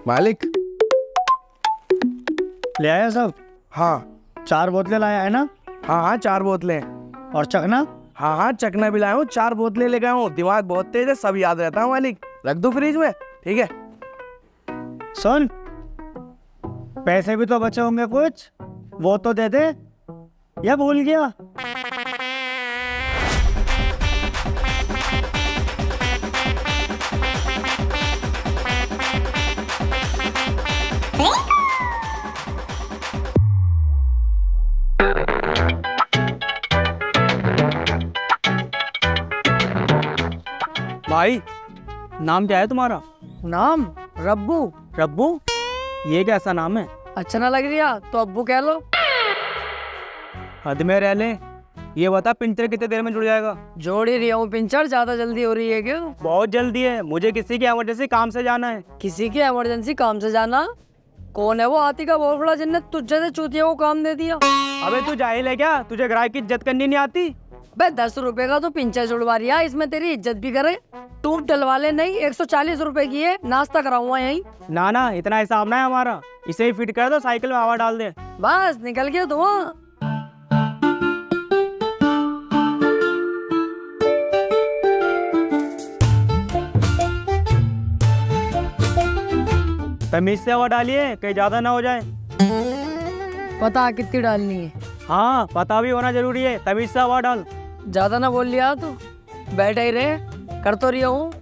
मालिक। ले आया सब? हाँ 4 बोतलें लाया है ना? हाँ 4 बोतलें। और चखना? हाँ चखना भी लाया हूँ, 4 बोतलें ले गया हूँ। दिमाग बहुत तेज है, सब याद रहता है मालिक। रख दो फ्रिज में, ठीक है। सुन, पैसे भी तो बचे होंगे कुछ, वो तो दे दे। या भूल गया? भाई, नाम क्या है तुम्हारा? नाम रब्बू। रब्बू? ये कैसा नाम है? अच्छा ना लग रहा तो अब्बू कह लो। हद में रह ले। ये बता पिंचर कितने देर में जुड़ जाएगा? जोड़ ही रहा हूँ पिंचर, ज्यादा जल्दी हो रही है क्यों? बहुत जल्दी है, मुझे किसी की इमरजेंसी काम से जाना है। किसी की इमरजेंसी काम से जाना? कौन है वो हाथी का बहुत बड़ा जिन्ने तुझे से चूतिया को काम दे दिया? अबे तू जाहिल है क्या? तुझे ग्राहक की इज्जत करनी नहीं आती? बे 10 रुपए का तो पिंचर जुड़वा रिया, इसमें तेरी इज्जत भी करे। तू डलवा ले, नहीं 140 रुपए की है, नाश्ता कराऊंगा यहीं। ना ना, इतना हिसाब ना है हमारा। इसे ही फिट कर दो, साइकिल में हवा डाल दे। बस निकल गया धुआं। तमीज से हवा डालिए, कहीं ज्यादा ना हो जाए। पता कितनी डालनी है? हाँ, पता भी होना जरूरी है। तमीज से हवा डाल। ज्यादा ना बोल लिया तू, बैठे ही रहे, कर तो रही हूँ।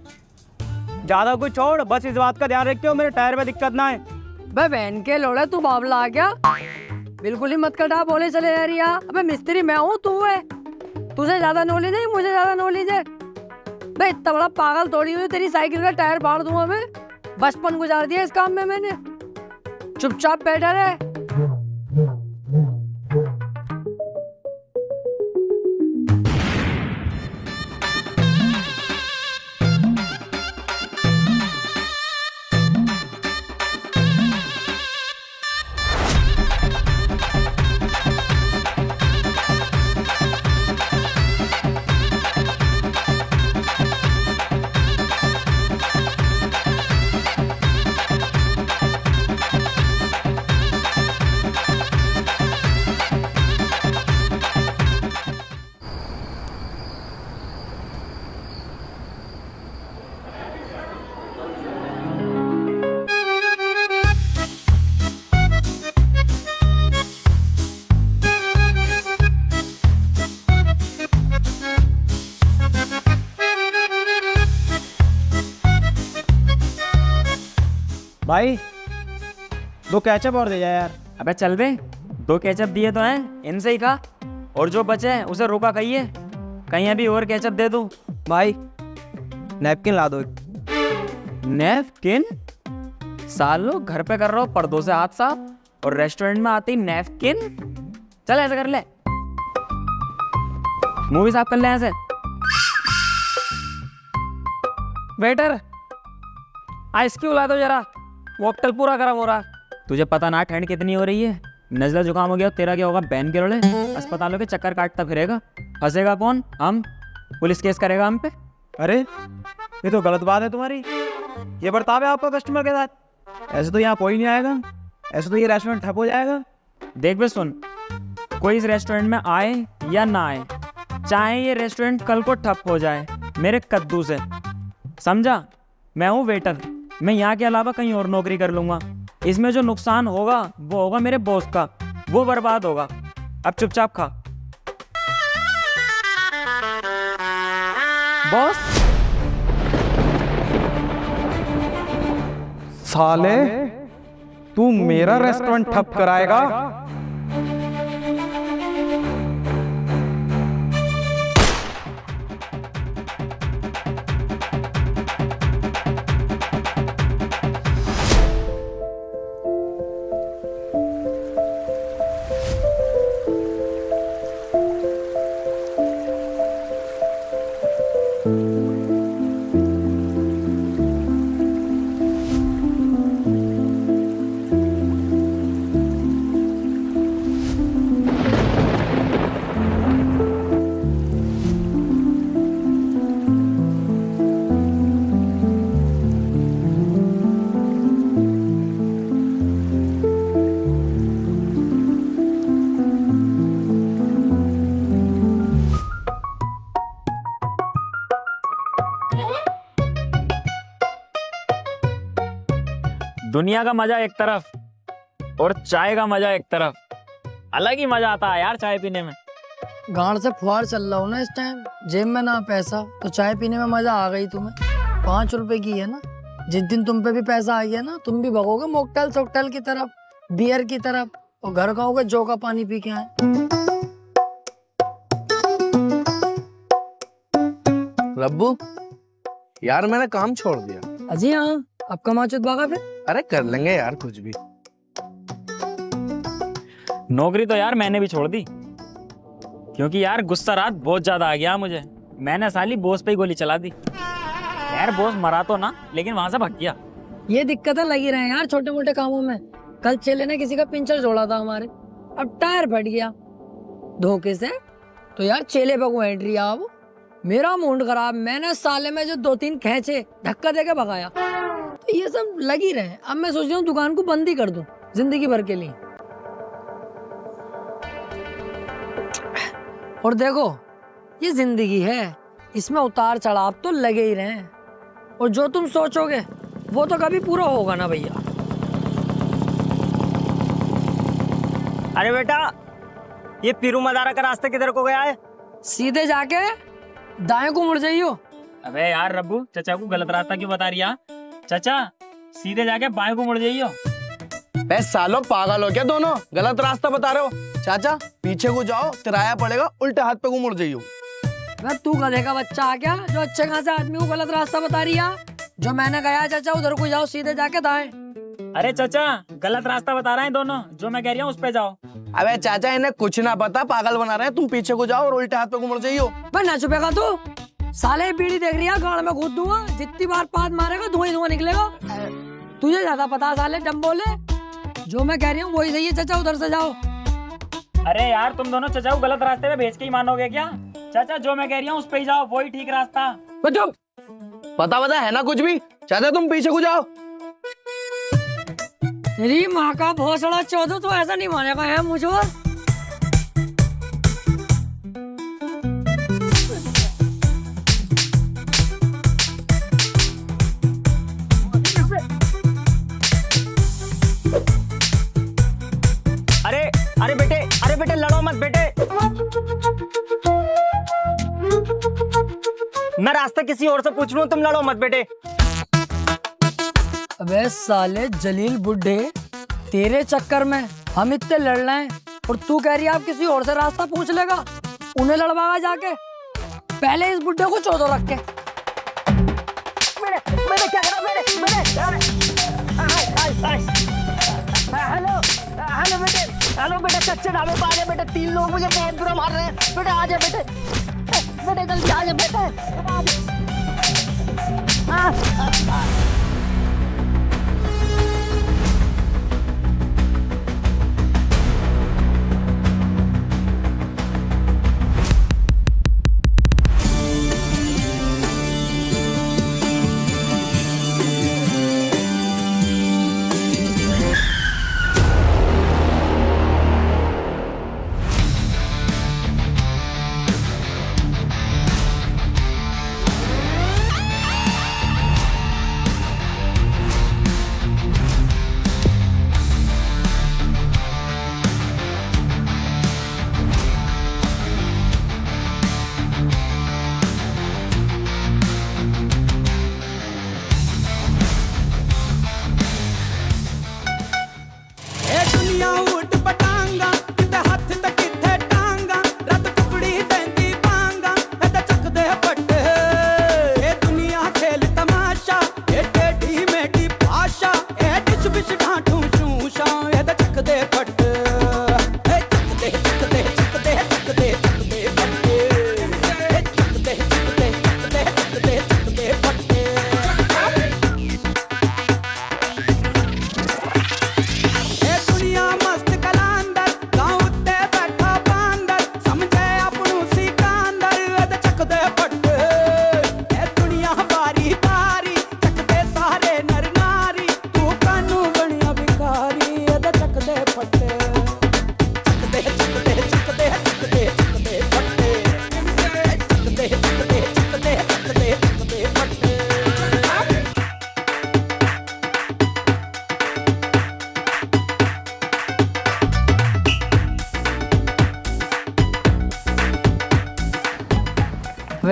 ज्यादा कुछ छोड़, बस इस बात का ध्यान रखियो मेरे टायर में दिक्कत ना आए। बे बहन के लोड़े, तू बाबला आ गया? बिल्कुल ही मत कटा, बोले चले जा रही है। अबे मिस्त्री मैं हूँ, तू है। तुझे ज्यादा नॉलेज है, मुझे ज्यादा नॉलेज है। बे इतना बड़ा पागल थोड़ी हुई, तेरी साइकिल का टायर फाड़ दूंगा मैं। बचपन गुजार दिया इस काम में मैंने। चुपचाप बैठा रहे। भाई 2 केचप और दे जा यार। अबे चल बे, 2 केचप दिए तो हैं, इनसे ही खा। और जो बचे हैं उसे रोका कहिए, कहीं अभी और केचप दे दूं। भाई नैपकिन ला दो। नैपकिन? सालो घर पे कर रहा हूँ पर्दों से हाथ साफ, और रेस्टोरेंट में आती नैपकिन? चल ऐसे कर ले, मुंह भी साफ कर ले ऐसे। वेटर, आइस क्यूब ला दो जरा, कॉकटेल पूरा गर्म हो रहा। तुझे पता ना ठंड कितनी हो रही है? नजला जुकाम हो गया, तेरा क्या होगा? बैन के रोले अस्पतालों के चक्कर काटता फिरेगा। फंसेगा कौन? हम। पुलिस केस करेगा हम पे। अरे ये तो गलत बात है तुम्हारी। ये बर्ताव है आपका कस्टमर के साथ? ऐसे तो यहाँ कोई नहीं आएगा, ऐसे तो ये रेस्टोरेंट ठप हो जाएगा। देख बे सुन, कोई इस रेस्टोरेंट में आए या ना आए, चाहे ये रेस्टोरेंट कल को ठप हो जाए, मेरे कद्दू से, समझा? मैं हूँ वेटर, मैं यहाँ के अलावा कहीं और नौकरी कर लूंगा। इसमें जो नुकसान होगा वो होगा मेरे बॉस का, वो बर्बाद होगा। अब चुपचाप खा। बॉस साले तू मेरा रेस्टोरेंट ठप कराएगा? दुनिया का मजा एक तरफ और चाय का मजा एक तरफ, अलग ही मजा आता है यार चाय पीने में। गांड से फुहार चल रहा हूँ ना इस टाइम, जेब में ना पैसा, तो चाय पीने में मजा आ गई तुम्हें। 5 रुपए की है ना, जिस दिन तुम पे भी पैसा आ गया ना, तुम भी भगोगे मॉकटेल सोकटेल की तरफ, बियर की तरफ, और घर कहोगे जो का पानी पी के आए। रब्बू यार मैंने काम छोड़ दिया। अजी हाँ, अब कमाचुत भागा फिर। अरे कर लेंगे यार कुछ भी। नौकरी तो यार मैंने भी छोड़ दी, क्योंकि यार गुस्सा रात बहुत ज्यादा आ गया मुझे। मैंने साली बॉस पे ही गोली चला दी। यार बॉस मरा तो ना, लेकिन वहां से भाग गया। ये दिक्कतें लगी रहे यार छोटे मोटे कामों में। कल चेले ने किसी का पिंचर जोड़ा था हमारे, अब टायर फट गया धोखे से, तो यार चेले पे को एंट्री अब मेरा मूड खराब। मैंने साले में जो 2-3 खींचे धक्का देके भगाया। तो ये सब लगी रहे। अब मैं सोच रहा हूँ दुकान को बंद ही कर दूं जिंदगी भर के लिए। और देखो ये जिंदगी है, इसमें उतार चढ़ाव तो लगे ही रहे, और जो तुम सोचोगे वो तो कभी पूरा होगा ना भैया। अरे बेटा, ये पीरू मदारा का रास्ता किधर को गया है? सीधे जाके दाएं को मुड़ जाइयो। अबे यार रब्बू, चाचा को गलत रास्ता क्यों बता रही है? चाचा सीधे जाके बाएं को मुड़ जाइयो। बे सालो पागल हो क्या दोनों, गलत रास्ता बता रहे हो। चाचा पीछे को जाओ, किराया पड़ेगा, उल्टे हाथ पे को मुड़ जाइयो। मैं तू गधे का बच्चा आ गया जो अच्छे खासे आदमी को गलत रास्ता बता रही है। जो मैंने कहा चाचा उधर को जाओ, सीधे जाके दाएं। अरे चाचा गलत रास्ता बता रहे हैं दोनों, जो मैं कह रही हूँ उस पे जाओ। अबे चाचा इन्हें कुछ ना पता, पागल बना रहे हैं। तुम पीछे को जाओ और उल्टे हाथ पे को मुड़ जाइयो। भाई ना छुपेगा तू, साले बीड़ी देख रही है, गाड़ में घुस दूंगा। जितनी बार पाद मारेगा धुआं ही धुआं निकलेगा। तुझे ज्यादा पता साले, डम बोले। जो मैं कह रही हूँ वही सही है चाचा, उधर से जाओ। अरे यार तुम दोनों चाचा को गलत रास्ते पे भेज के ही मानोगे क्या? चाचा जो मैं कह रही हूँ उस पे ही जाओ, वही ठीक रास्ता। चुप, पता है ना कुछ भी। चाचा तुम पीछे को जाओ। तेरी माँ का भोसड़ा चौधो, तो ऐसा नहीं मानेगा है मुझे। अरे बेटे लड़ो मत बेटे, मैं रास्ता किसी और से पूछ लूं, तुम लड़ो मत बेटे। अबे साले जलील बुड्ढे, तेरे चक्कर में हम इतने लड़ रहे हैं और तू कह रही है आप किसी और से रास्ता पूछ लेगा। उन्हें लड़वागा जाके, पहले इस बुड्ढे को चौधो रख के। मैंने क्या करा? हेलो बेटे, हेलो बेटे, कच्चे ढाबे पे आ गए बेटे। 3 लोग मुझे बहुत बुरा मार रहे हैं बेटे। आ जा बेटे, बेटे जल्दी आ जा बेटे।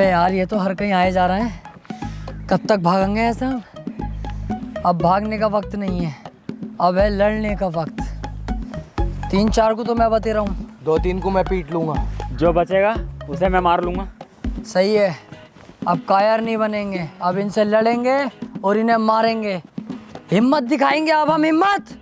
यार ये तो हर कहीं आए जा रहे हैं, कब तक भागेंगे ऐसे हम? अब भागने का वक्त नहीं है, अब है लड़ने का वक्त। 3-4 को तो मैं बते रहा हूँ, 2-3 को मैं पीट लूंगा। जो बचेगा उसे मैं मार लूँगा। सही है। अब कायर नहीं बनेंगे, अब इनसे लड़ेंगे और इन्हें मारेंगे। हिम्मत दिखाएंगे अब हम, हिम्मत।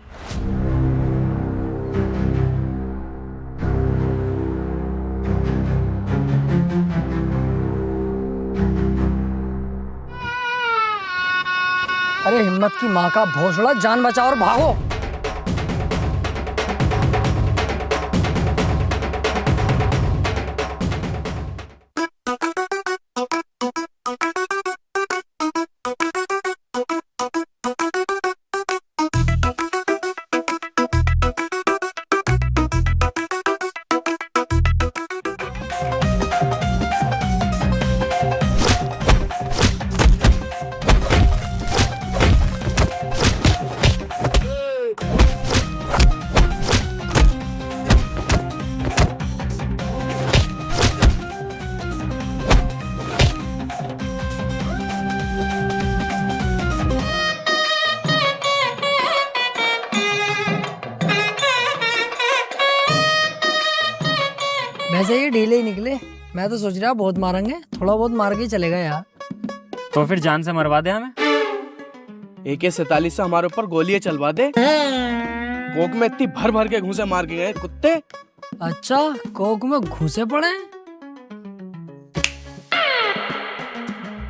अरे हिम्मत की माँ का भोसड़ा, जान बचाओ और भागो। वैसे ये ढीले ही निकले, मैं तो सोच रहा बहुत मारेंगे, थोड़ा बहुत मार के ही चलेगा यार। तो फिर जान से मरवा दे हमें। AK-47 से हमारे ऊपर गोलियां चलवा दे। कोक में इतनी भर भर के घूंसे मार के गए कुत्ते। अच्छा, कोक में घुसे पड़े हैं?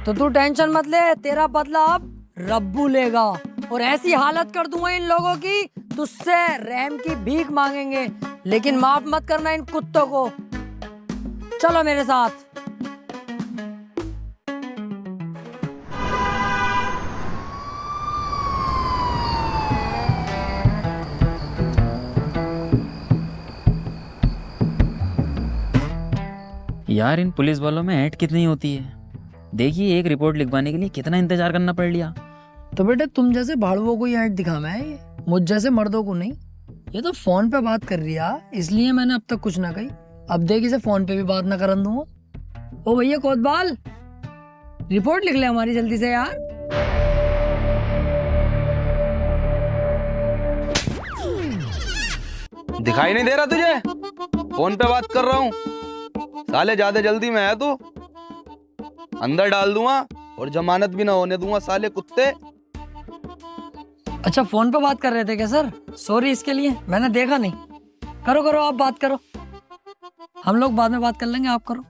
तो तू टेंशन मत ले, तेरा बदला अब रब्बू लेगा और ऐसी हालत कर दूंगा इन लोगों की, तुझसे रहम की भीख मांगेंगे, लेकिन माफ मत करना इन कुत्तों को। चलो मेरे साथ। यार इन पुलिस वालों में ऐड कितनी होती है। देखिए, एक रिपोर्ट लिखवाने के लिए कितना इंतजार करना पड़ लिया। तो बेटे तुम जैसे भाड़ुओं को ही ऐड दिखाना है, ये मुझ जैसे मर्दों को नहीं। ये तो फोन पे बात कर रही है, इसलिए मैंने अब तक कुछ ना कही। अब देख इसे फोन पे भी बात ना करन दूंगा। ओ भैया कोतवाल, रिपोर्ट लिख ले हमारी जल्दी से यार। दिखाई नहीं दे रहा तुझे? फोन पे बात कर रहा हूँ। साले ज्यादा जल्दी में है तू, अंदर डाल दूंगा और जमानत भी ना होने दूंगा साले कुत्ते। अच्छा फोन पे बात कर रहे थे क्या सर? सॉरी इसके लिए, मैंने देखा नहीं। करो करो आप बात करो, हम लोग बाद में बात कर लेंगे, आप करो।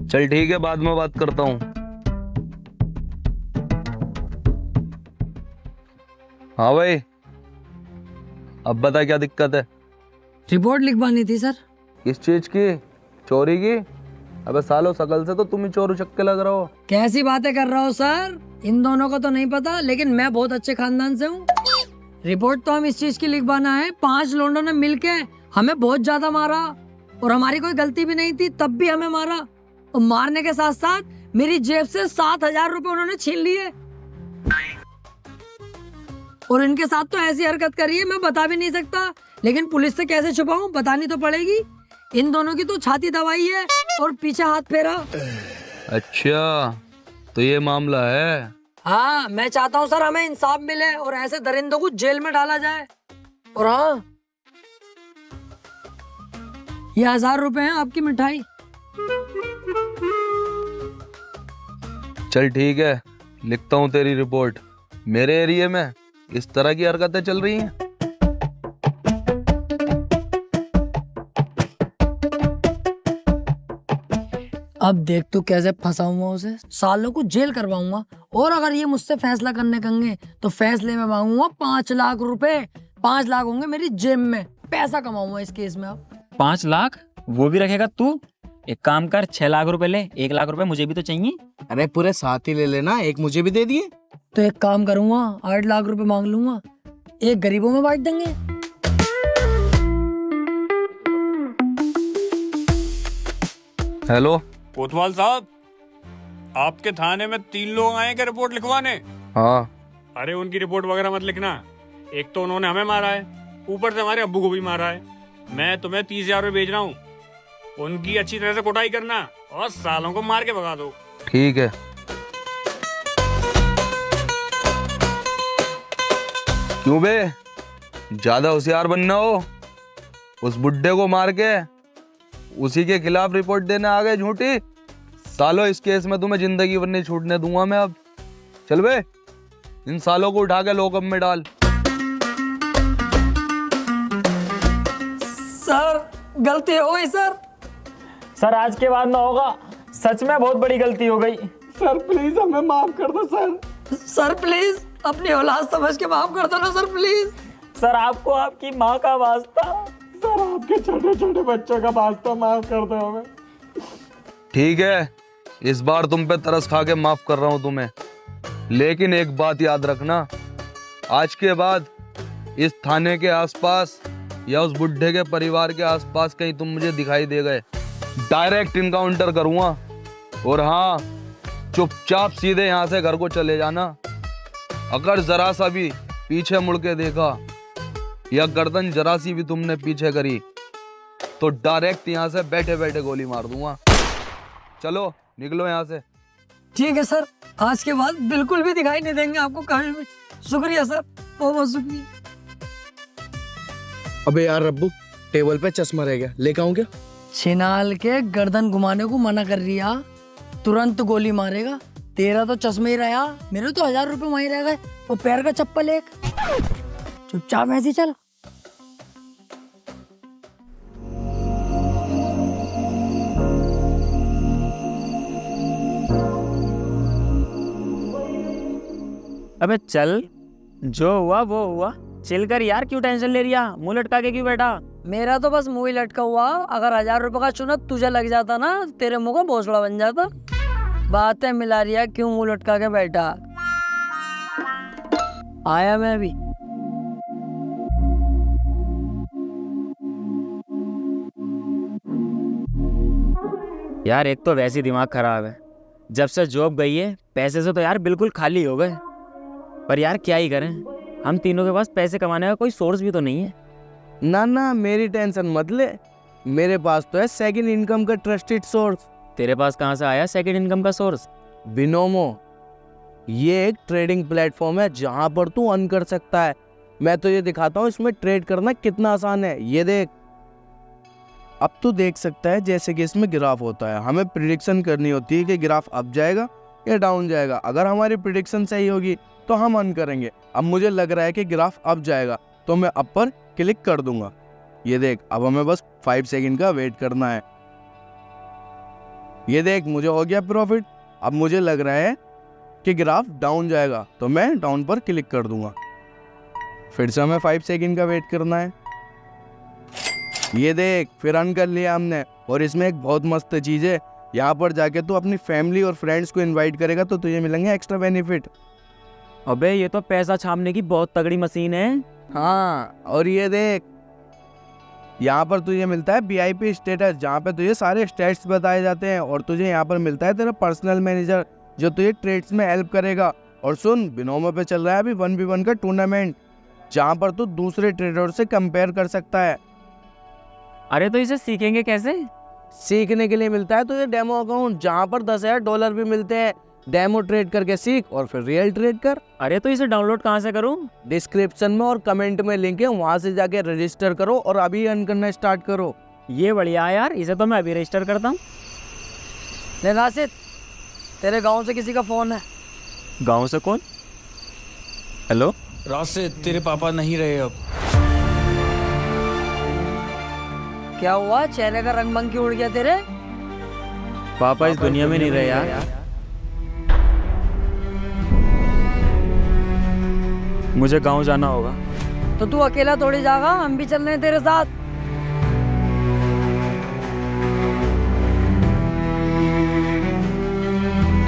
चल ठीक है, बाद में बात करता हूँ। हाँ भाई, अब बता क्या दिक्कत है? रिपोर्ट लिखवानी थी सर। किस चीज की? चोरी की? अबे सालो शकल से तो तुम ही चोर उचक्के लग रहे हो। कैसी बातें कर रहा हो सर? इन दोनों को तो नहीं पता, लेकिन मैं बहुत अच्छे खानदान से हूँ। रिपोर्ट तो हम इस चीज की लिखवाना है, 5 लोगों ने मिलके हमें बहुत ज्यादा मारा और हमारी कोई गलती भी नहीं थी, तब भी हमें मारा। और मारने के साथ साथ मेरी जेब से 7,000 रुपए उन्होंने छीन लिए। और इनके साथ तो ऐसी हरकत करी है, मैं बता भी नहीं सकता, लेकिन पुलिस से कैसे छुपाऊं, बतानी तो पड़ेगी। इन दोनों की तो छाती दबाई है और पीछे हाथ फेरा। अच्छा, तो ये मामला है? हाँ, मैं चाहता हूँ सर हमें इंसाफ मिले और ऐसे दरिंदों को जेल में डाला जाए। और हाँ, ये 1,000 रुपए हैं आपकी मिठाई। चल ठीक है, लिखता हूँ तेरी रिपोर्ट। मेरे एरिया में इस तरह की हरकतें चल रही हैं। अब देख तू कैसे फंसाऊंगा उसे, सालों को जेल करवाऊंगा। और अगर ये मुझसे फैसला करने कहेंगे तो फैसले में मांगूंगा 5 लाख रुपए। 5 लाख होंगे मेरी जेब में, पैसा कमाऊंगा इस केस में। अब 5 लाख वो भी रखेगा तू? एक काम कर, 6 लाख रुपए ले, 1 लाख रुपए मुझे भी तो चाहिए। अरे पूरे 7 ही ले लेना, एक मुझे भी दे दिए। तो एक काम करूंगा, 8 लाख रुपए मांग लूंगा, एक गरीबों में बांट देंगे। हेलो। कोतवाल साहब, आपके थाने में 3 लोग आए क्या रिपोर्ट लिखवाने? हाँ। अरे उनकी रिपोर्ट वगैरह मत लिखना। एक तो उन्होंने हमें मारा है, ऊपर से हमारे अब्बू को भी मारा है। मैं तुम्हें 30,000 रुपये भेज रहा हूँ, उनकी अच्छी तरह से कुटाई करना और सालों को मार के भगा दो। ठीक है। क्यों बे, ज्यादा होशियार बनना हो? उस बुड्ढे को मार के उसी के खिलाफ रिपोर्ट देने आ गए झूठी? सालों इस केस में तुम्हें जिंदगी भर नहीं छूटने दूंगा मैं अब। चल बे, इन सालों को उठा के लोकअप में डाल। सर गलती हो गई सर। सर आज के बाद ना होगा, सच में बहुत बड़ी गलती हो गई। सर प्लीज हमें माफ कर दो सर। सर प्लीज अपनी औलाद समझ के माफ कर दो ना सर प्लीज। सर आपको आपकी माँ का वास्ता। सर आपके छोटे छोटे बच्चों का वास्ता माफ कर दो हमें। ठीक है, इस बार तुम पे तरस खा के माफ कर रहा हूं तुम्हें, लेकिन एक बात याद रखना, आज के बाद इस थाने के आसपास या उस बुड्ढे के परिवार के आसपास कहीं तुम मुझे दिखाई दे गए, डायरेक्ट इनकाउंटर करूंगा। और हाँ, चुपचाप सीधे यहाँ से घर को चले जाना। अगर जरा सा भी पीछे मुड़ के देखा या गर्दन जरा सी भी तुमने पीछे करी तो डायरेक्ट यहाँ से बैठे बैठे गोली मार दूंगा। चलो निकलो यहाँ से। ठीक है सर, आज के बाद बिल्कुल भी दिखाई नहीं देंगे आपको कहीं भी। शुक्रिया सर, बहुत बहुत शुक्रिया। अबे यार रब्बू, टेबल पे चश्मा रह गया, लेकर आऊं क्या? छिनाल के गर्दन घुमाने को मना कर रिया, तुरंत गोली मारेगा। तेरा तो चश्मे ही रहा, मेरे तो 1000 रुपए वहीं रह गए। वो पैर का चप्पल एक, चुपचाप ऐसे चल। अबे चल, जो हुआ वो हुआ, चिल कर यार। क्यों टेंशन ले रिया, मुंह लटका के क्यों बैठा? मेरा तो बस मुंह ही लटका हुआ। अगर 1000 रुपए का चुना तुझे लग जाता ना, तेरे मुंह का भोसड़ा बन जाता। बातें मिला रिया, क्यों मुंह लटका के बैठा? आया मैं अभी। यार एक तो वैसे ही दिमाग खराब है, जब से जॉब गई है पैसे से तो यार बिल्कुल खाली हो गए। पर यार क्या ही करें, हम तीनों के पास पैसे कमाने का कोई सोर्स भी तो नहीं है। ना ना मेरी टेंशन मत ले, मेरे पास तो है सेकंड इनकम का ट्रस्टेड सोर्स। तेरे पास कहाँ से आया सेकंड इनकम का सोर्स? बिनोमो, ये एक ट्रेडिंग प्लेटफॉर्म है जहां पर तू अर्न कर सकता है। मैं तो ये दिखाता हूँ इसमें ट्रेड करना कितना आसान है। ये देख, अब तू देख सकता है जैसे कि इसमें ग्राफ होता है। हमें प्रिडिक्शन करनी होती है कि ग्राफ अप जाएगा या डाउन जाएगा। अगर हमारी प्रिडिक्शन सही होगी तो हम अर्न करेंगे। अब मुझे लग रहा है कि ग्राफ अप जाएगा तो मैं अप पर क्लिक कर दूंगा। ये देख, अब हमें बस 5 सेकंड का वेट करना है। ये देख, मुझे हो गया प्रॉफिट। अब मुझे लग रहा है कि ग्राफ डाउन जाएगा तो मैं डाउन पर क्लिक कर दूंगा। फिर से हमें 5 सेकंड का वेट करना है। ये देख, फिर अर्न कर लिया हमने। और इसमें एक बहुत मस्त चीज़ है, यहाँ पर जाके तू अपनी फैमिली और फ्रेंड्स को इनवाइट करेगा तो तुझे मिलेंगे एक्स्ट्रा बेनिफिट। अबे ये तो पैसा छापने की बहुत तगड़ी मशीन है। हाँ, और ये देख, यहाँ पर तुझे मिलता है VIP स्टेटस, जहाँ पे तुझे सारे स्टेट्स बताए जाते हैं। और तुझे यहाँ पर मिलता है तेरा पर्सनल मैनेजर जो तुझे ट्रेड्स में हेल्प करेगा। और सुन, बिनोमो पे चल रहा है अभी 1v1 का टूर्नामेंट, जहाँ पर तू दूसरे ट्रेडर से कंपेयर कर सकता है। अरे तो इसे सीखेंगे कैसे? सीखने के लिए मिलता है तुझे डेमो अकाउंट, जहाँ पर $10,000 भी मिलते हैं। डेमो ट्रेड करके सीख और फिर रियल ट्रेड कर। अरे तो इसे डाउनलोड कहाँ से करूँ? डिस्क्रिप्शन में और कमेंट में लिंक है, वहाँ से जाके रजिस्टर करो और अभी अर्न करना स्टार्ट करो। ये बढ़िया है यार, इसे तो मैं अभी रजिस्टर करता हूँ। ले राशिद, तेरे गांव से किसी का फोन है। गाँव से कौन? हेलो राशिद, तेरे पापा नहीं रहे अब। क्या हुआ, चेहरे का रंग बंग क्यों उड़ गया तेरे? पापा इस दुनिया में नहीं रहे यार। मुझे गांव जाना होगा। तो तू अकेला थोड़ी जाएगा, हम भी चल रहे हैं तेरे साथ।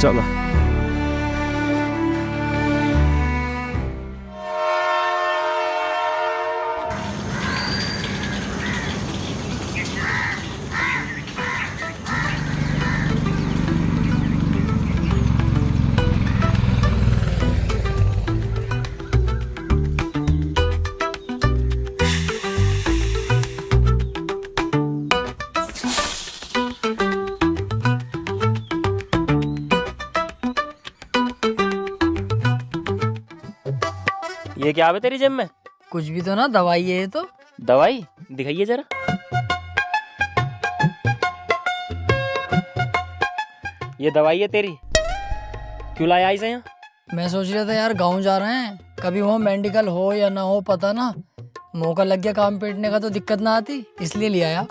चलो। ये क्या है तेरी जेब में? कुछ भी तो ना, दवाई है ये तो। दवाई दिखाइए जरा। ये दवाई है तेरी? क्यों लाया इसे यहाँ? मैं सोच रहा था यार गांव जा रहे हैं, कभी वहाँ मेडिकल हो या ना हो पता ना, मौका लग गया काम पेटने का तो दिक्कत ना आती, इसलिए ले आया।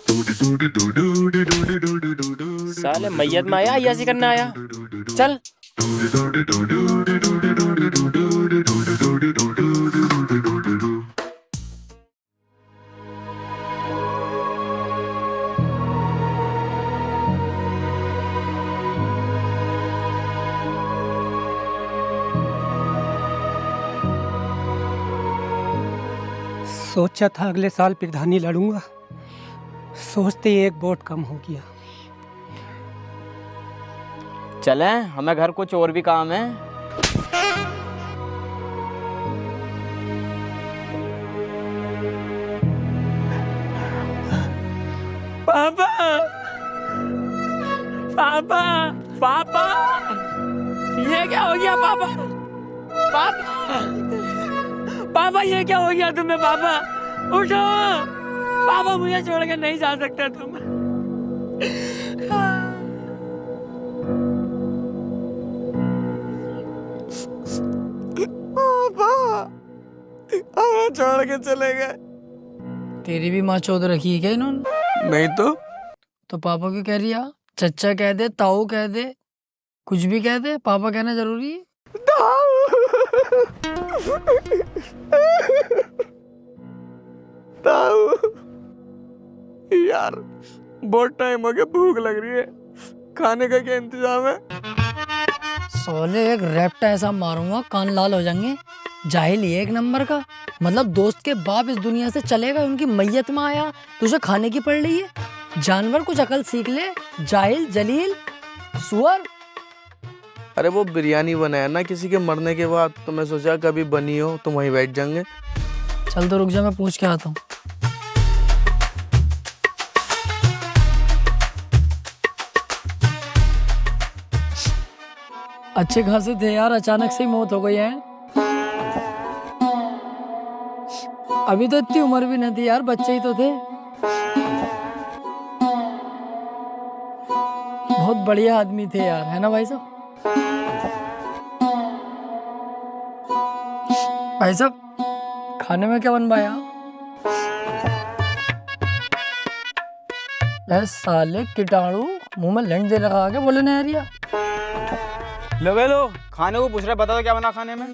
साले मैयत में आया या करने आया? चल। सोचा था अगले साल प्रधानी लड़ूंगा, सोचते ही एक वोट कम हो गया। चले, हमें घर कुछ और भी काम है। पापा, पापा, पापा, ये क्या हो गया पापा? पापा, पापा ये क्या हो गया तुम्हें? पापा उठो, पापा मुझे छोड़ के नहीं जा सकते तुम। हमें छोड़ के चले गए। तेरी भी माँ चौध रखी है क्या इन्होंने? नहीं तो पापा क्यों कह रही है? चच्चा कह दे, ताऊ कह दे, कुछ भी कह दे, पापा कहना जरूरी है? ताऊ यार, बहुत टाइम हो गया, भूख लग रही है, खाने का क्या इंतजाम है? सोले एक रैप्टा ऐसा मारूंगा कान लाल हो जाएंगे। जाहिल ही एक नंबर का, मतलब दोस्त के बाप इस दुनिया से चलेगा, उनकी मैयत में आया, तुझे खाने की पड़ रही है। जानवर कुछ अकल सीख ले, जाहिल जलील सुअर। अरे वो बिरयानी बनाया ना किसी के मरने के बाद, तो मैं सोचा कभी बनी हो तो वहीं बैठ जाएंगे। चल तो रुक जा, मैं पूछ के आता हूँ। अच्छे खासे थे यार, अचानक से ही मौत हो गई है। अभी तो इतनी उम्र भी नहीं थी यार, बच्चे ही तो थे। बहुत बढ़िया आदमी थे यार, है ना भाई साहब? भाई साहब खाने में क्या बनवाया? साले कीटाणु मुंह में लंड दे लगा के बोले ना यारिया। लो खाने को पूछ रहे, बता दो क्या बना खाने में?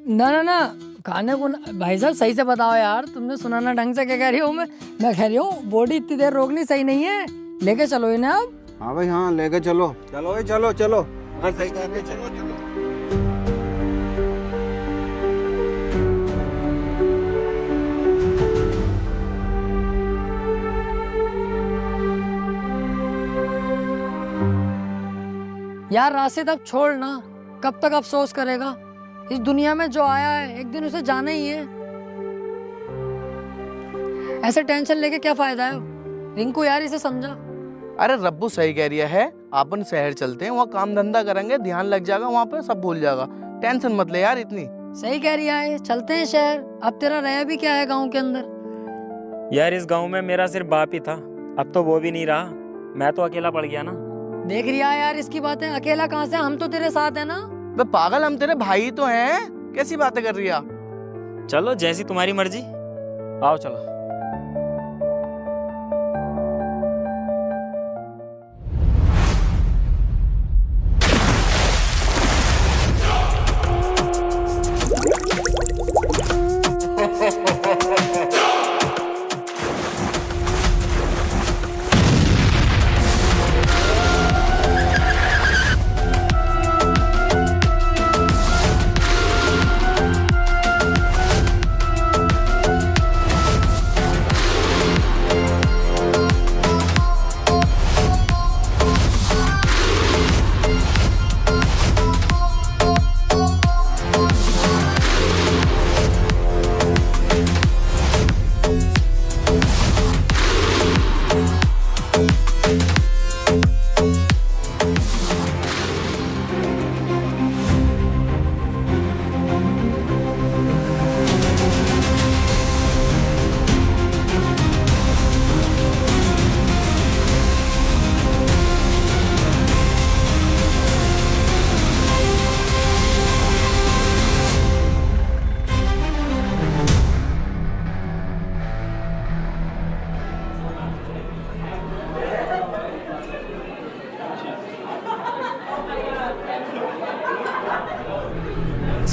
ना खाने को भाई साहब सही से बताओ यार, तुमने सुना ना ढंग से क्या कह रही हूँ मैं कह रही हूँ बॉडी इतनी देर रोकनी सही नहीं है, लेके चलो इन्हें अब। हाँ भाई हाँ, लेके चलो चलो चलो। हाँ सही कह रहे, चलो। यार राशिद अब छोड़ ना, कब तक अफसोस करेगा? इस दुनिया में जो आया है एक दिन उसे जाना ही है। ऐसे टेंशन लेके क्या फायदा है? रिंकू यार इसे समझा। अरे रब्बू सही कह रही है, अपन शहर चलते हैं, वहाँ काम धंधा करेंगे, ध्यान लग जाएगा, वहाँ पे सब भूल जाएगा। टेंशन मत ले यार इतनी। सही कह रही है, चलते हैं शहर। अब तेरा रह भी क्या है गाँव के अंदर? यार इस गांव में मेरा सिर्फ बाप ही था, अब तो वो भी नहीं रहा, मैं तो अकेला पड़ गया ना। देख रही है यार इसकी बातें, अकेला कहाँ से, हम तो तेरे साथ है ना। बे पागल, हम तेरे भाई तो हैं, कैसी बातें कर रही है? चलो जैसी तुम्हारी मर्जी, आओ चलो।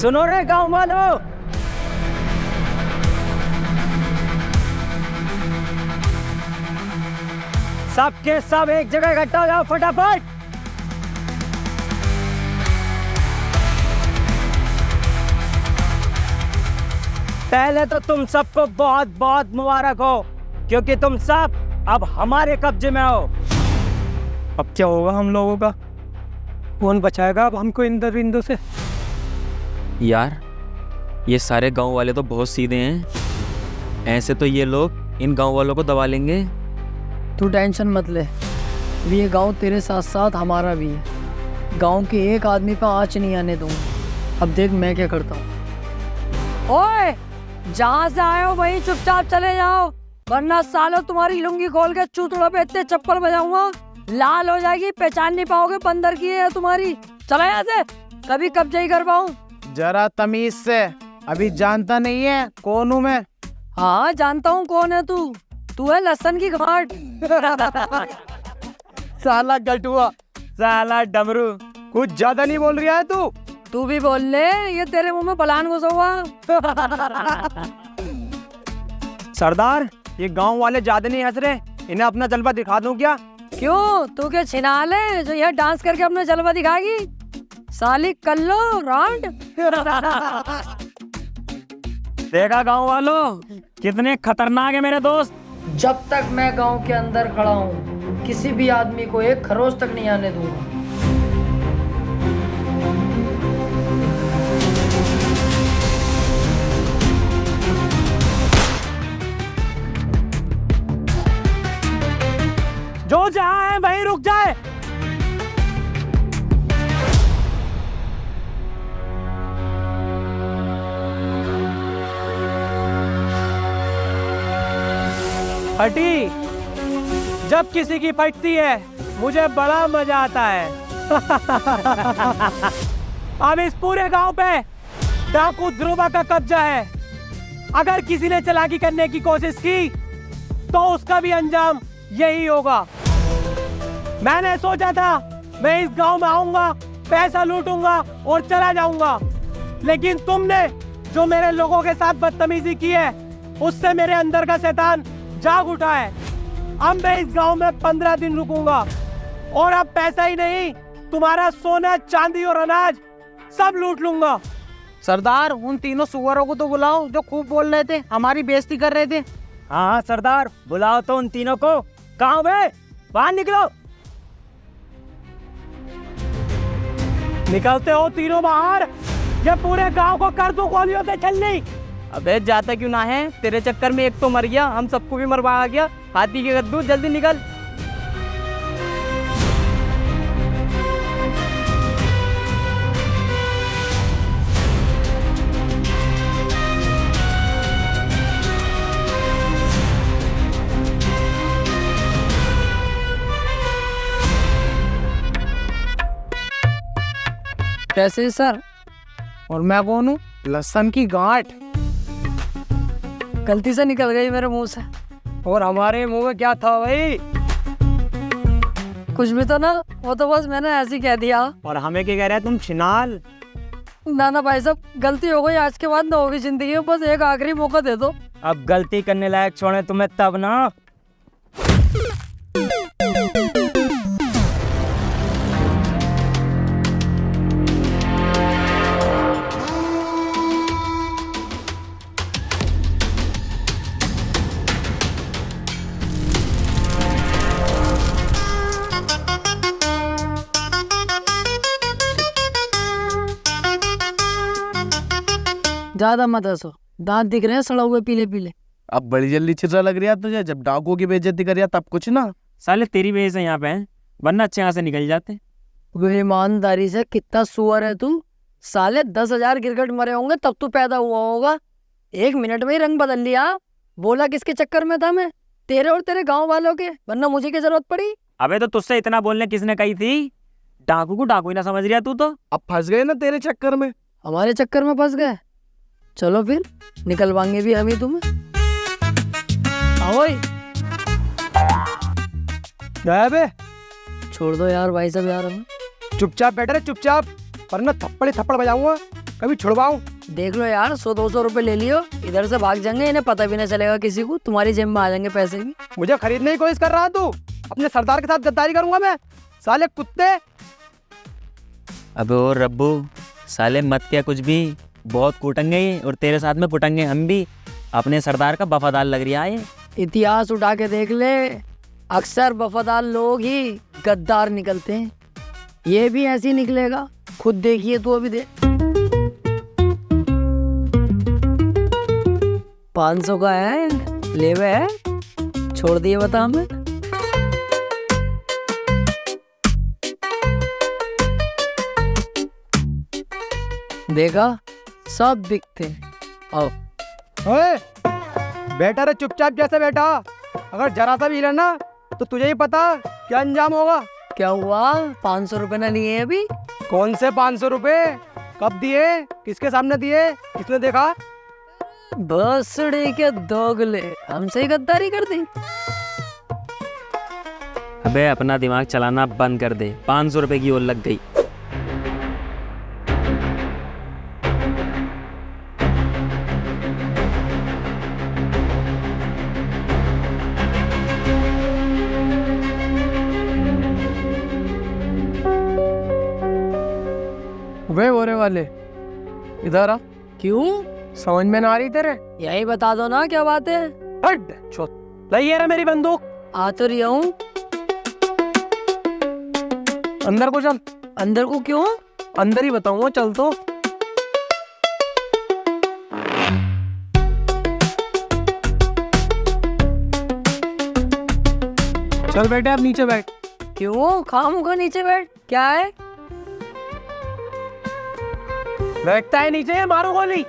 सुनो रे गांव वालों, सबके सब एक जगह इकट्ठा हो जाओ फटाफट। पहले तो तुम सबको बहुत बहुत मुबारक हो, क्योंकि तुम सब अब हमारे कब्जे में हो। अब क्या होगा हम लोगों का? कौन बचाएगा अब हमको इन दरिंदों से? यार ये सारे गांव वाले तो बहुत सीधे हैं, ऐसे तो ये लोग इन गांव वालों को दबा लेंगे। तू टेंशन मत ले, अभी ये गांव तेरे साथ साथ हमारा भी है। गांव के एक आदमी पे आँच नहीं आने दूंगा। अब देख मैं क्या करता हूँ। ओए, जहाँ से आए हो वहीं चुपचाप चले जाओ, वरना सालो तुम्हारी लुंगी खोल के चूतड़ों पे इतने चप्पल बजाऊंगा, लाल हो जाएगी, पहचान नहीं पाओगे बंदर की है तुम्हारी। चला यहाँ से, कभी कब्जा ही कर पाऊँ। जरा तमीज से, अभी जानता नहीं है कौन हूँ मैं? हाँ जानता हूँ कौन है तू। तू है लहसन की गांठ। साला गटुआ, साला डमरू, कुछ ज्यादा नहीं बोल रहा है तू? तू भी बोल ले, ये तेरे मुंह में बलान घुसा हुआ। सरदार, ये गांव वाले ज्यादा नहीं हंस रहे, इन्हें अपना जलवा दिखा दूं क्या? क्यों, तू क्या छिना ले जो यह डांस करके अपना जलवा दिखाएगी? साली कल्लो रांड। देखा गांव वालों, कितने खतरनाक है मेरे दोस्त। जब तक मैं गांव के अंदर खड़ा हूँ, किसी भी आदमी को एक खरोच तक नहीं आने दूंगा। जो जहां है वहीं रुक जाए। फटी, जब किसी की फटती है मुझे बड़ा मजा आता है। अब इस पूरे गांव पे डाकू ध्रुवा का कब्जा है। अगर किसी ने चालाकी करने की कोशिश की तो उसका भी अंजाम यही होगा। मैंने सोचा था मैं इस गांव में आऊंगा, पैसा लूटूंगा और चला जाऊंगा, लेकिन तुमने जो मेरे लोगों के साथ बदतमीजी की है उससे मेरे अंदर का शैतान जाग उठा है। अब मैं इस गांव में 15 दिन रुकूंगा और अब पैसा ही नहीं, तुम्हारा सोना, चांदी और अनाज सब लूट लूंगा। सरदार, उन तीनों सुअरों को तो बुलाओ जो खूब बोल रहे थे, हमारी बेइज्जती कर रहे थे। हाँ सरदार, बुलाओ तो उन तीनों को। कहाँ बे, बाहर निकलो। निकलते हो तीनों बाहर, ये पूरे गांव को कर दूं गोलियों से छलनी। अबे जाता क्यों ना है, तेरे चक्कर में एक तो मर गया, हम सबको भी मरवा गया। हाथी के गद्दू, जल्दी निकल। कैसे सर? और मैं कौन हूँ? लहसन की गांठ। गलती से निकल गई मेरे मुंह से। और हमारे मुंह में क्या था भाई? कुछ भी तो ना, वो तो बस मैंने ऐसे ही कह दिया। और हमें क्या कह रहा है तुम, छिनाल? ना ना भाई साहब, गलती हो गई, आज के बाद ना होगी जिंदगी में, बस एक आखिरी मौका दे दो। अब गलती करने लायक छोड़े तुम्हें तब ना। ज्यादा मत हंसो, दांत दिख रहे हैं सड़ा हुए पीले पीले। अब बड़ी जल्दी चिर्रा लग रहा है तुझे, जब डाकुओं की बेइज्जती करिया तब कुछ ना। साले तेरी वजह से यहाँ पे हैं, वरना अच्छे यहाँ से निकल जाते। वे ईमानदारी से, कितना सुअर है तू। साले 10,000 गिरगिट मरे होंगे तब तू पैदा हुआ होगा। 1 मिनट में ही रंग बदल लिया। बोला किसके चक्कर में था मैं? तेरे और तेरे गांव वालों के, वरना मुझे क्या जरूरत पड़ी? अबे तो तुझसे इतना बोलने किसने कही थी? डाकू को डाकू ही ना समझ रहा तू तो। अब फंस गए ना तेरे चक्कर में। हमारे चक्कर में फंस गए? चलो फिर निकलवाएंगे भी हम ही तुम्हें। आओ ही। गया बे? छोड़ दो यार भाई साहब, यार हमें। चुपचाप बैठ रहे, चुपचाप, वरना थप्पड़ ही थप्पड़ बजाऊंगा। कभी छुड़वाऊं? देख लो यार, 100-200 रुपए ले लियो, इधर से भाग जाएंगे, इन्हें पता भी नहीं चलेगा किसी को, तुम्हारी जेब में आ जाएंगे पैसे भी। मुझे खरीदने की कोशिश कर रहा है तू? अपने सरदार के साथ गद्दारी करूंगा मैं, साले कुत्ते। अबे ओ रब्बू, साले मत क्या कुछ भी, बहुत कूटेंगे ये और तेरे साथ में कुटेंगे हम भी। अपने सरदार का वफादार लग रहा है ये। इतिहास उठा के देख ले, अक्सर वफादार लोग ही गद्दार निकलते हैं। ये भी ऐसे ही निकलेगा, खुद देखिए तू अभी देख। 500 का है, लेवे है, छोड़ दिए बता हमें। देखा, सब बिकते हैं। आओ। ओए, बेटा रे चुपचाप जैसे बैठा, अगर जरा सा भी हिला ना तो तुझे ही पता क्या अंजाम होगा। क्या हुआ, 500 रुपए ना लिए अभी? कौन से 500 रुपए? कब दिए? किसके सामने दिए? किसने देखा? बसड़े के दोगले, हमसे ही गद्दारी कर दी। अबे अपना दिमाग चलाना बंद कर दे, 500 रुपए की ओर लग गई। वे होने वाले, इधर आ। क्यों? समझ में ना आ रही तेरे? यही बता दो ना क्या बात है। हट, लइए रे मेरी बंदूक। आ तो रही हूँ। अंदर को चल। अंदर को क्यों? अंदर ही बताऊंगा, चल तो। चल बेटे, अब नीचे बैठ। क्यों? खामोगा नीचे बैठ, क्या है? बैठता है नीचे, मारो गोली।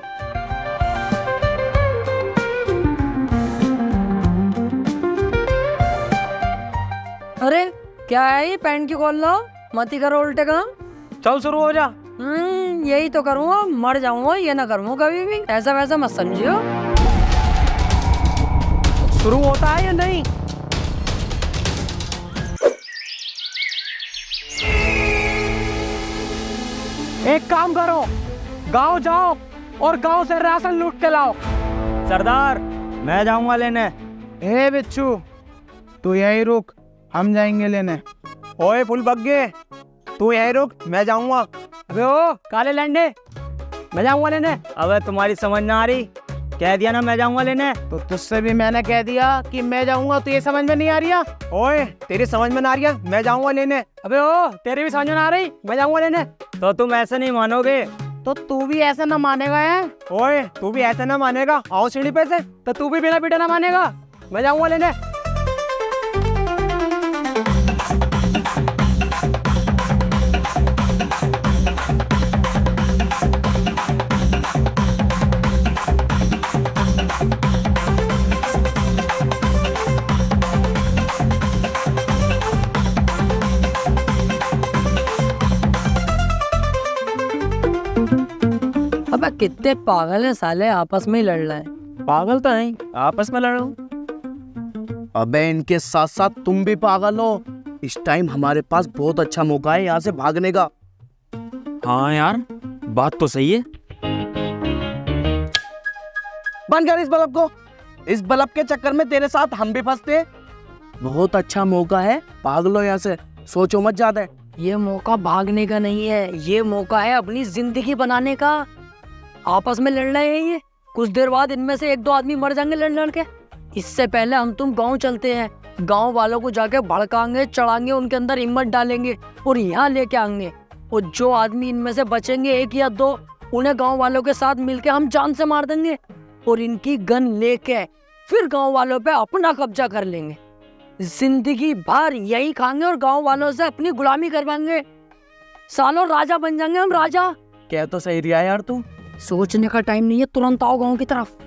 अरे क्या है ये, पैंट की खोल लो, मत ही करो उल्टे काम। चल शुरू हो जा। यही तो करूँगा, मर जाऊंगा, ये ना करूँगा कभी भी, ऐसा वैसा मत समझियो। शुरू होता है या नहीं? एक काम करो, गांव जाओ और गांव से राशन लूट के लाओ। सरदार, मैं जाऊंगा लेने। ए बिच्छू, तू यही रुक, हम जाएंगे लेने। ओए फुल बग्गे, तू यही रुक, मैं जाऊंगा। अबे ओ काले लंडे, मैं जाऊंगा लेने। अबे तुम्हारी समझ ना आ रही, कह दिया ना मैं जाऊंगा लेने। तो तुझसे भी मैंने कह दिया कि मैं जाऊंगा, तो ये समझ में नहीं आ रही है? ओए तेरी समझ में ना आ रही है, मैं जाऊंगा लेने। अबे ओ तेरी भी समझ में ना आ रही, मैं जाऊंगा लेने। तो तुम ऐसे नहीं मानोगे। तो तू भी ऐसा ना मानेगा है? ओए तू भी ऐसा ना मानेगा, आओ सीढ़ी पे से, तो तू भी बिना पीटे ना मानेगा। मैं जाऊंगा लेने। अबे कितने पागल हैं साले, आपस में ही लड़ रहे हैं। पागल तो नहीं, आपस में लड़ो। अबे इनके साथ साथ तुम भी पागल हो। इस टाइम हमारे पास बहुत अच्छा मौका है यहाँ से भागने का। हाँ यार, बात तो सही है। बंद कर इस बल्ब को। इस बल्ब के चक्कर में तेरे साथ हम भी फंसते। बहुत अच्छा मौका है, भाग लो यहाँ से, सोचो मत ज्यादा। ये मौका भागने का नहीं है, ये मौका है अपनी जिंदगी बनाने का। आपस में लड़ रहे हैं ये, कुछ देर बाद इनमें से 1-2 आदमी मर जाएंगे लड़ लड़ के। इससे पहले हम तुम गांव चलते हैं, गांव वालों को जाके भड़काएंगे, चढ़ाएंगे, उनके अंदर हिम्मत डालेंगे और यहाँ लेके आएंगे। और जो आदमी इनमें से बचेंगे 1 या 2, उन्हें गांव वालों के साथ मिलके हम जान से मार देंगे और इनकी गन लेके फिर गांव वालों पे अपना कब्जा कर लेंगे। जिंदगी भर यही खाएंगे और गांव वालों से अपनी गुलामी करवाएंगे। सालों राजा बन जाएंगे हम, राजा। क्या तो सही रिया यार तू। सोचने का टाइम नहीं है, तुरंत आओ गांव की तरफ।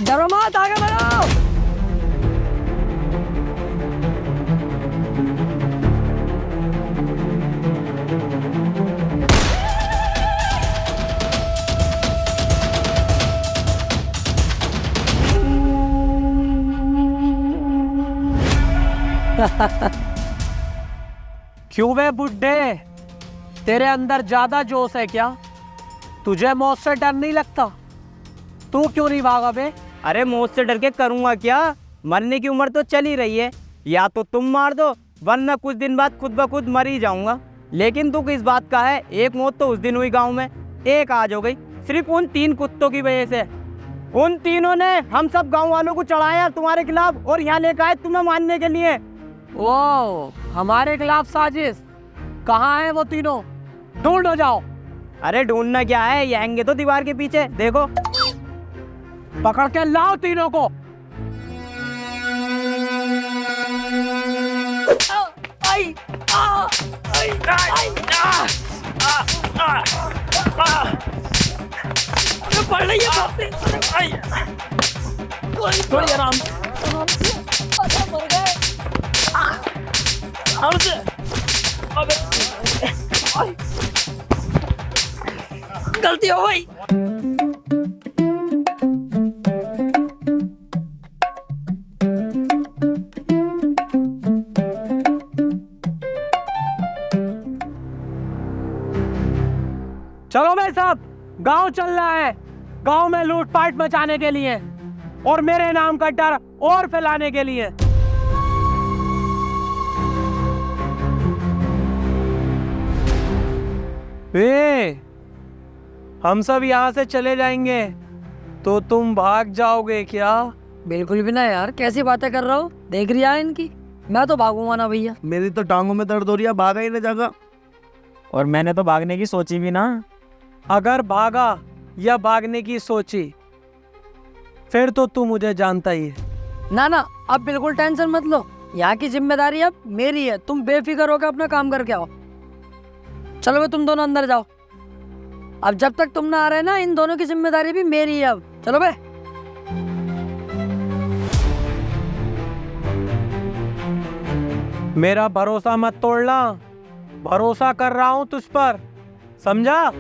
डरो मत, आगे बढ़ो। क्यों बे बुड्ढे, तेरे अंदर ज्यादा जोश है क्या? तुझे मौत से डर नहीं लगता? तू क्यों नहीं भागा बे? अरे मौत से डर के करूँगा क्या? मरने की उम्र तो चल ही रही है, या तो तुम मार दो वरना कुछ दिन बाद खुद ब खुद मर ही जाऊंगा। लेकिन तू किस बात का है? एक मौत तो उस दिन हुई गांव में, एक आज हो गई, सिर्फ उन 3 कुत्तों की वजह से। उन तीनों ने हम सब गांव वालों को चढ़ाया तुम्हारे खिलाफ और यहाँ लेकर आए तुम्हें मारने के लिए। ओ, हमारे खिलाफ साजिश? कहाँ है वो तीनों? ढूंढो जाओ। अरे ढूंढना क्या है, ये हैंगे तो दीवार के पीछे, देखो। पकड़ के लाओ तीनों को। पड़ रही है, थोड़ी आराम मर गए। गलती हो गई। चलो भाई साहब, गांव चल रहा है, गांव में लूटपाट मचाने के लिए और मेरे नाम का डर और फैलाने के लिए। हम सब यहाँ से चले जाएंगे तो तुम भाग जाओगे क्या? बिल्कुल भी ना यार, कैसी बातें कर रहा हो? देख रही है इनकी, मैं तो भागूंगा ना भैया। मेरी तो टांगों में दर्द हो रही है, भागा ही नहीं जाएगा। और मैंने तो भागने की सोची भी ना। अगर भागा या भागने की सोची फिर तो तू मुझे जानता ही है। ना ना, अब बिल्कुल टेंशन मत लो, यहाँ की जिम्मेदारी अब मेरी है। तुम बेफिक्र होकर अपना काम करके आओ। चलो भाई, तुम दोनों अंदर जाओ। अब जब तक तुम ना आ रहे ना, इन दोनों की जिम्मेदारी भी मेरी है अब। चलो भाई। मेरा भरोसा मत तोड़ना, भरोसा कर रहा हूं तुझ पर, समझा?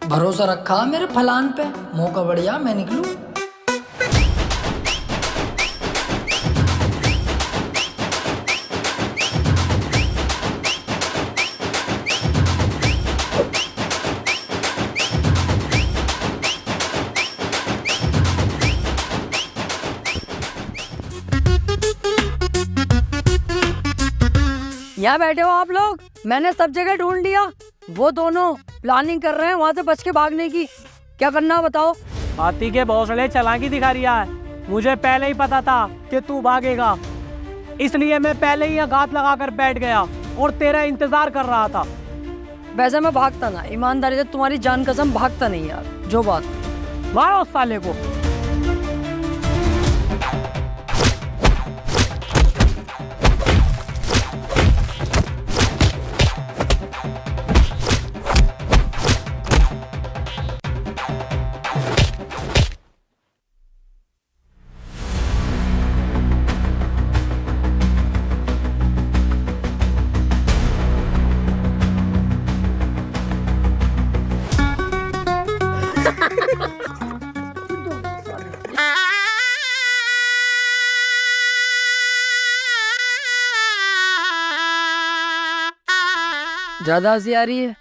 भरोसा रखा मेरे फलान पे, मौका बढ़िया मैं निकलूं। यहाँ बैठे हो आप लोग, मैंने सब जगह ढूंढ लिया। वो दोनों प्लानिंग कर रहे हैं वहां से बच के भागने की। क्या करना है बताओ? हाथी के भौसले चालाकी दिखा रहा है। मुझे पहले ही पता था कि तू भागेगा, इसलिए मैं पहले ही घात लगा कर बैठ गया और तेरा इंतजार कर रहा था। वैसे मैं भागता ना, ईमानदारी से तुम्हारी जान कसम भागता नहीं यार। जो बात, मारो उस साले को। ज्यादा हंसी आ रही है?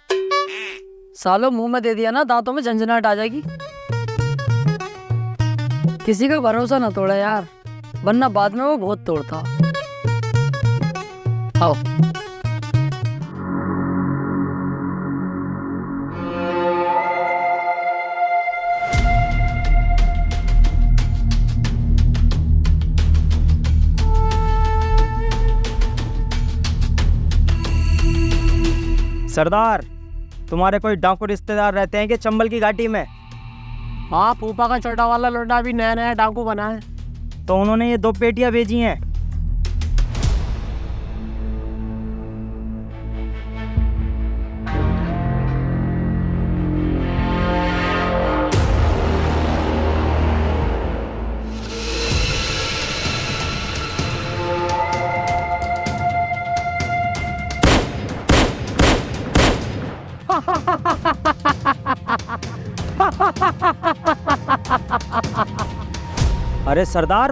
सालों मुंह में दे दिया ना, दांतों में झंझनाहट आ जाएगी। किसी का भरोसा ना तोड़ा यार, वरना बाद में वो बहुत तोड़ता। आओ। सरदार, तुम्हारे कोई डाकू रिश्तेदार रहते हैं कि चंबल की घाटी में? हाँ, फूफा का छोटा वाला लोंडा भी नया नया डाकू बना है। तो उन्होंने ये 2 पेटियां भेजी हैं। अरे सरदार,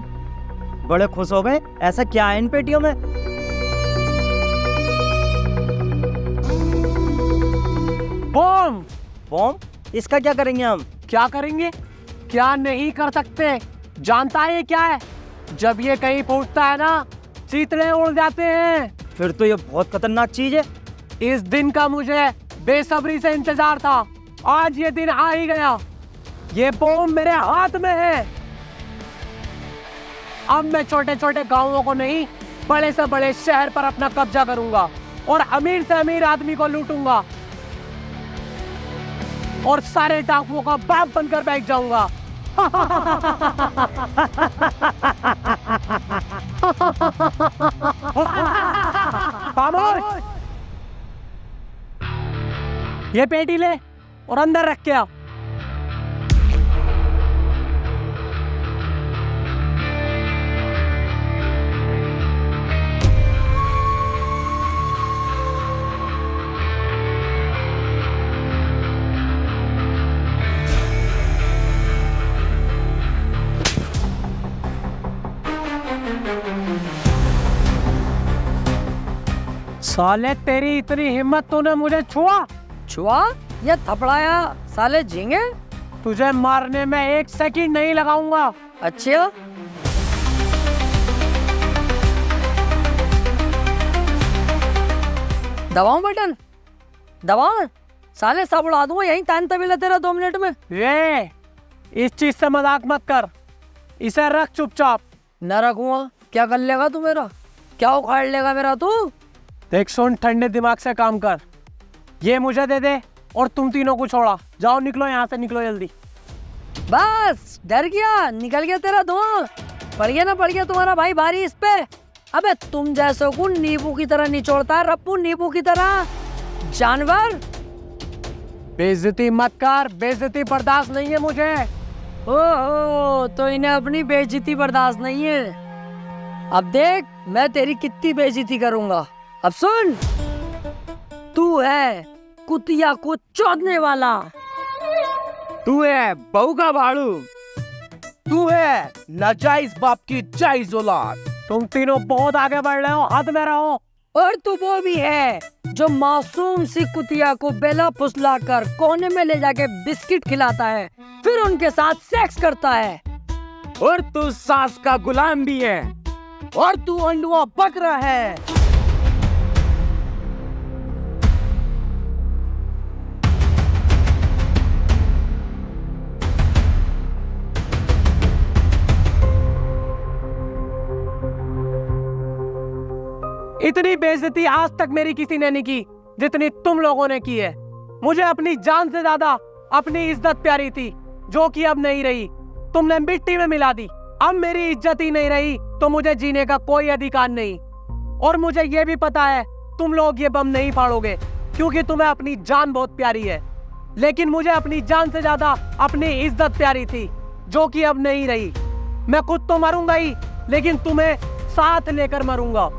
बड़े खुश हो गए। ऐसा क्या है इन पेटियों में? बम। बॉम्ब? इसका क्या करेंगे हम? क्या करेंगे? क्या नहीं कर सकते? जानता है ये क्या है? जब ये कहीं पहुंचता है ना, चीतड़े उड़ जाते हैं। फिर तो ये बहुत खतरनाक चीज है। इस दिन का मुझे बेसब्री से इंतजार था। आज ये दिन आ ही गया। ये बम मेरे हाथ में है। अब मैं छोटे छोटे गांवों को नहीं, बड़े से बड़े शहर पर अपना कब्जा करूंगा और अमीर से अमीर आदमी को लूटूंगा और सारे डाकुओं का बाप बनकर बैठ जाऊंगा। खामोश! ये पेटी ले और अंदर रख के आ। साले तेरी इतनी हिम्मत, तूने मुझे छुआ? छुआ या थपड़ाया साले झींगे? तुझे मारने में 1 सेकंड नहीं लगाऊंगा। अच्छा, दबाऊं बटन? दबाऊं? साले सब उड़ा दूंगा यहीं तान तबीला तेरा 2 मिनट में। ये इस चीज से मजाक मत कर। इसे रख चुपचाप। न रखूंगा? क्या कर लेगा तू मेरा? क्या उखाड़ लेगा मेरा तू? देख सुन, ठंडे दिमाग से काम कर। ये मुझे दे दे और तुम तीनों को छोड़ा। जाओ, निकलो यहाँ से, निकलो जल्दी। बस डर गया, निकल गया तेरा धुआं। पड़ गया तुम्हारा भाई भारी इस पे। अबे तुम जैसों को नींबू की तरह निचोड़ता है रप्पू, नींबू की तरह। जानवर, बेइज्जती मत कर। बेइज्जती बर्दाश्त नहीं है मुझे। ओहो, तो इन्हें अपनी बेइज्जती बर्दाश्त नहीं है। अब देख मैं तेरी कितनी बेइज्जती करूंगा। अब सुन, तू है कुतिया को चोदने वाला। तू है बहू का भाड़ू। तू है नाजायज बाप की जायज औलाद। तुम तीनों बहुत आगे बढ़ रहे हो, हाथ में रहो। और तू वो भी है जो मासूम सी कुतिया को बेला फुसला कर कोने में ले जाके बिस्किट खिलाता है, फिर उनके साथ सेक्स करता है। और तू सास का गुलाम भी है। और तू अंडुआ बकरा है। इतनी बेइज्जती आज तक मेरी किसी ने नहीं की जितनी तुम लोगों ने की है। मुझे अपनी जान से ज्यादा अपनी इज्जत प्यारी थी, जो कि अब नहीं रही। तुमने मिट्टी में मिला दी। अब मेरी इज्जत ही नहीं रही तो मुझे जीने का कोई अधिकार नहीं। और मुझे ये भी पता है तुम लोग ये बम नहीं फाड़ोगे, क्योंकि तुम्हें अपनी जान बहुत प्यारी है। लेकिन मुझे अपनी जान से ज्यादा अपनी इज्जत प्यारी थी, जो कि अब नहीं रही। मैं खुद तो मरूंगा ही, लेकिन तुम्हें साथ लेकर मरूंगा।